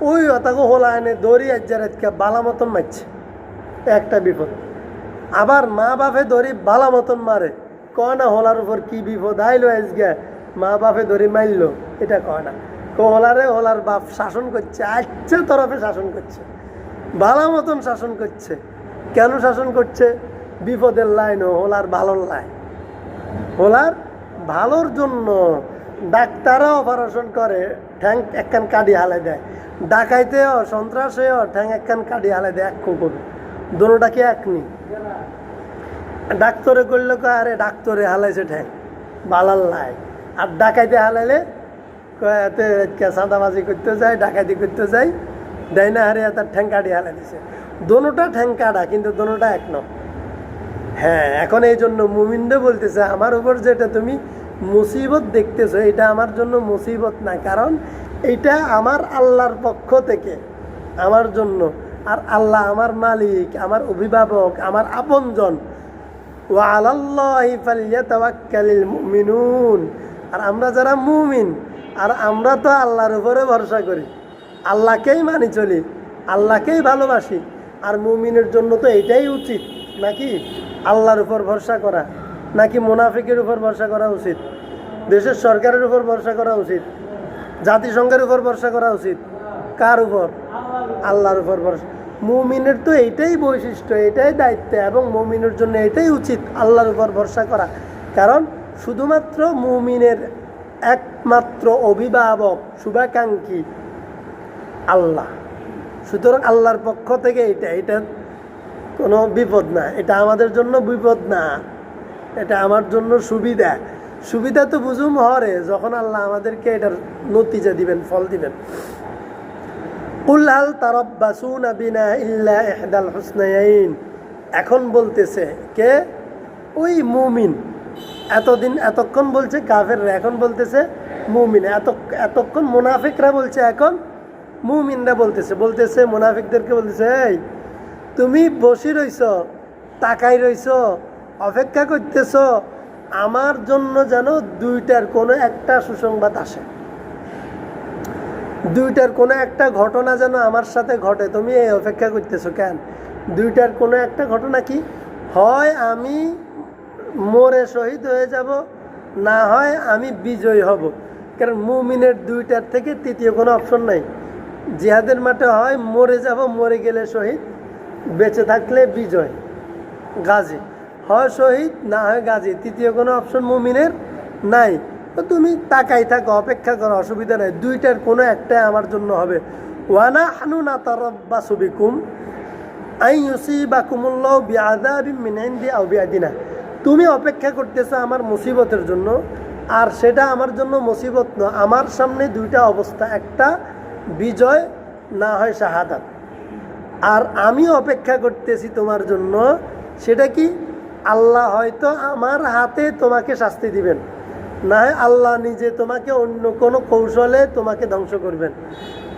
ওই অতাকে হোলা এনে দড়ি আজ্জারাতকে বালা মতন মারছে, একটা বিপদ। আবার মা বাপে দড়ি বালা মতন মারে, কয় না হোলার উপর কি বিপদ আইলো আজকে মা বাপে দড়ি মারলো, এটা কয় না। হোলারে হোলার বাপ শাসন করছে, আচ্ছা তরফে শাসন করছে, বালা মতন শাসন করছে। কেন শাসন করছে? বিপদের লাইন হোলার ভালোর লাইন, হোলার ভালোর জন্য। ডাক্তারও অপারেশন করে, ঠ্যাং একখান কাটি হালে দেয়, ডাকাইতেও সন্ত্রাসেও ঠ্যাং একখান কাটি হালে দেয়, এক করবে, দোনোটা কি এক নি? ডাক্তারে করলে কয় আরে ডাক্তারে হালাইছে ঠ্যাং বালার লাই, আর ডাকাইতে হালাইলে কয় এতে সাদাবাজি করতে যায়, ডাকাইতি করতে যায়, দেয় না হারে তার ঠ্যাং কাটি হালাই দিছে। দোনোটা ঠ্যাং কাটা, কিন্তু দোনোটা এক ন। হ্যাঁ, এখন এই জন্য মুমিনরা বলতেছে আমার উপর যেটা তুমি মুসিবত দেখতেছো এটা আমার জন্য মুসিবত না, কারণ এটা আমার আল্লাহর পক্ষ থেকে আমার জন্য। আর আল্লাহ আমার মালিক, আমার অভিভাবক, আমার আপনজন। ওয়া আলাল্লাহি ফালইয়াতাওয়াক্কালিল মুমিনুন। আর আমরা যারা মুমিন, আর আমরা তো আল্লাহর উপরে ভরসা করি, আল্লাহকেই মানি চলি, আল্লাহকেই ভালোবাসি। আর মুমিনের জন্য তো এটাই উচিত নাকি? আল্লাহর উপর ভরসা করা, নাকি মুনাফিকের উপর ভরসা করা উচিত? দেশের সরকারের উপর ভরসা করা উচিত? জাতিসংঘের উপর ভরসা করা উচিত? কার উপর? আল্লাহর উপর ভরসা। মুমিনের তো এইটাই বৈশিষ্ট্য, এটাই দায়িত্ব, এবং মুমিনের জন্য এটাই উচিত আল্লাহর উপর ভরসা করা। কারণ শুধুমাত্র মুমিনের একমাত্র অভিভাবক, শুভাকাঙ্ক্ষী আল্লাহ। সুতরাং আল্লাহর পক্ষ থেকে এটা কোনো বিপদ না, এটা আমাদের জন্য বিপদ না, এটা আমার জন্য সুবিধা। সুবিধা তো বুঝুম হরে যখন আল্লাহ আমাদেরকে এটার নতিজা দিবেন, ফল দিবেন। কুল হাল তারাব্বাসুনা বিনা ইল্লা ইহদাল হুসনাইন। এখন বলতেছে কে? ওই মুমিন। এতক্ষণ বলছে কাফেররা, এখন বলতেছে মুমিন। এতক্ষণ মুনাফিকরা বলছে, এখন মুমিনরা বলতেছে মুনাফিকদেরকে বলতেছে, এই তুমি বসে রইছ, তাকাই রইছ, অপেক্ষা করতেছ আমার জন্য যেন দুইটার কোনো একটা সুসংবাদ আসে, দুইটার কোনো একটা ঘটনা যেন আমার সাথে ঘটে। তুমি এই অপেক্ষা করতেছো কেন? দুইটার কোনো একটা ঘটনা কি? হয় আমি মরে শহীদ হয়ে যাব, না হয় আমি বিজয়ী হব। কারণ মুমিনের দুইটার থেকে তৃতীয় কোনো অপশন নাই। জিহাদের মাঠে হয় মরে যাব, মরে গেলে শহীদ, বেঁচে থাকলে বিজয়, গাজী। হয় শহীদ, না হয় গাজী, তৃতীয় কোনো অপশন মুমিনের নাই। তো তুমি তাকাই থাকো, অপেক্ষা করো, অসুবিধা নাই, দুইটার কোনো একটাই আমার জন্য হবে। ওয়ানাহনু নাতারাব্বাসু বিকুম আন ইউসিবাকুমুল্লাহু বিআযাবিন মিন ইনদি আও বিআদিনা। তুমি অপেক্ষা করতেছো আমার মুসিবতের জন্য, আর সেটা আমার জন্য মুসিবত নয়। আমার সামনে দুইটা অবস্থা, একটা বিজয়, না হয় শাহাদাত। আর আমি অপেক্ষা করতেছি তোমার জন্য, সেটা কি? আল্লাহ হয়তো আমার হাতে তোমাকে শাস্তি দিবেন, না হয় আল্লাহ নিজে তোমাকে অন্য কোনো কৌশলে তোমাকে ধ্বংস করবেন।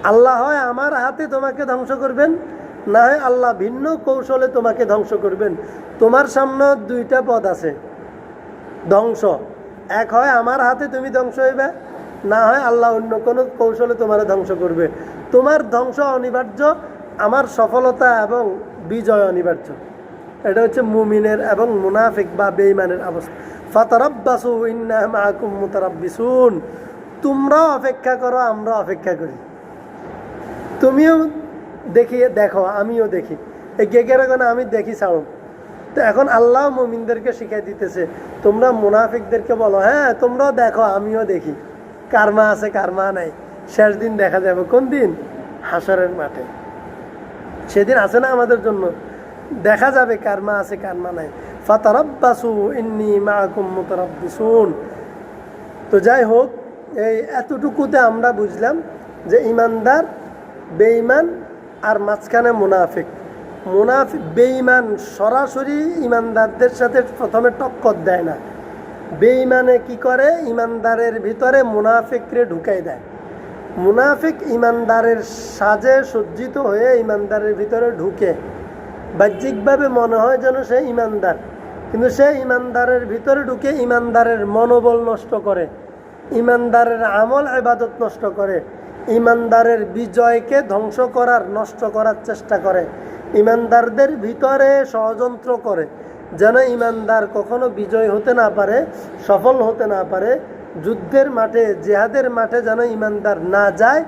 আল্লাহ হয় আমার হাতে তোমাকে ধ্বংস করবেন, না হয় আল্লাহ ভিন্ন কৌশলে তোমাকে ধ্বংস করবেন। তোমার সামনে দুইটা পথ আছে ধ্বংস। এক হয় আমার হাতে তুমি ধ্বংস হইবে, না হয় আল্লাহ অন্য কোনো কৌশলে তোমার ধ্বংস করবে। তোমার ধ্বংস অনিবার্য, আমার সফলতা এবং বিজয় অনিবার্য। এটা হচ্ছে মুমিনের এবং মুনাফিক বা বেঈমানের অবস্থা। ফাতারাব্বাসু ইন্না মাআকুম মুতারাব্বিসুন। তোমরাও অপেক্ষা করো, আমরা অপেক্ষা করি। তুমিও দেখো, আমিও দেখি। এই গেগের এখন আমি দেখি ছাড়ো। তো এখন আল্লাহ মুমিনদেরকে শিখাই দিতেছে, তোমরা মুনাফিকদেরকে বলো, হ্যাঁ তোমরাও দেখো, আমিও দেখি, কারমা আছে কারমা নাই। শেষ দিন দেখা যাবে। কোন দিন? হাসরের মাঠে। সেদিন আছে না আমাদের জন্য, দেখা যাবে কারমা আছে কারমা নাই। ফাতারাব্বাসু ইন্নী মাআকুম মুতারাব্বিসুন। তো যাই হোক, এই এতটুকুতে আমরা বুঝলাম যে ইমানদার, বেঈমান, আর মাঝখানে মুনাফিক। বেঈমান সরাসরি ইমানদারদের সাথে প্রথমে টক্কর দেয় না, বেঈমানে কি করে, ইমানদারের ভিতরে মুনাফিকরে ঢুকাই দেয়। মুনাফিক ইমানদারের সাজে সজ্জিত হয়ে ইমানদারের ভিতরে ঢুকে, বাহ্যিকভাবে মনে হয় যেন সে ইমানদার, কিন্তু সে ইমানদারের ভিতরে ঢুকে ইমানদারের মনোবল নষ্ট করে, ইমানদারের আমল ইবাদত নষ্ট করে, ইমানদারের বিজয়কে ধ্বংস করার, নষ্ট করার চেষ্টা করে, ইমানদারদের ভিতরে ষড়যন্ত্র করে যেন ইমানদার কখনো বিজয় হতে না পারে, সফল হতে না পারে। যুদ্ধের মাঠে, জিহাদের মাঠে যেন ইমানদার না যায়,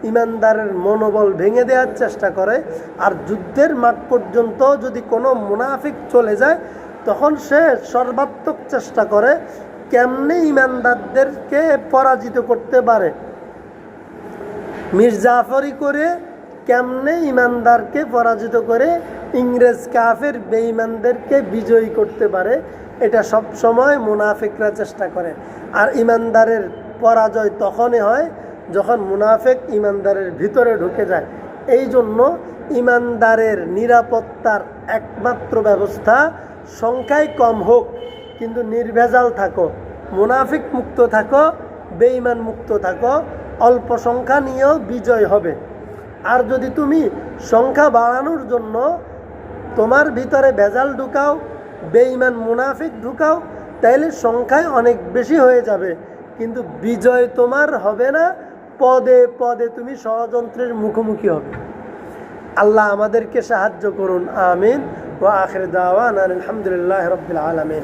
ইমানদারের মনোবল ভেঙে দেওয়ার চেষ্টা করে। আর যুদ্ধের মাঠ পর্যন্ত যদি কোনো মুনাফিক চলে যায়, তখন সে সর্বাত্মক চেষ্টা করে কেমনে ইমানদারদেরকে পরাজিত করতে পারে, মির্জাফরি করে কেমনে ইমানদারকে পরাজিত করে ইংরেজ কাফের বেঈমানদেরকে বিজয়ী করতে পারে, এটা সব সময় মুনাফিকরা চেষ্টা করে। আর ইমানদারের পরাজয় তখনই হয় যখন মুনাফিক ইমানদারের ভিতরে ঢুকে যায়। এই জন্য ইমানদারের নিরাপত্তার একমাত্র ব্যবস্থা, সংখ্যায় কম হোক কিন্তু নির্ভেজাল থাকো, মুনাফিক মুক্ত থাকো, বেঈমান মুক্ত থাকো, অল্প সংখ্যা নিয়েও বিজয় হবে। আর যদি তুমি সংখ্যা বাড়ানোর জন্য তোমার ভিতরে ভেজাল ঢুকাও, বেঈমান মুনাফিক ঢুকাও, তাইলে সংখ্যায় অনেক বেশি হয়ে যাবে, কিন্তু বিজয় তোমার হবে না, পদে পদে তুমি ষড়যন্ত্রের মুখোমুখি হবে। আল্লাহ আমাদেরকে সাহায্য করুন, আমিন। ওয়া আখির দাওয়ানা আলহামদুলিল্লাহি রাব্বিল আলামিন।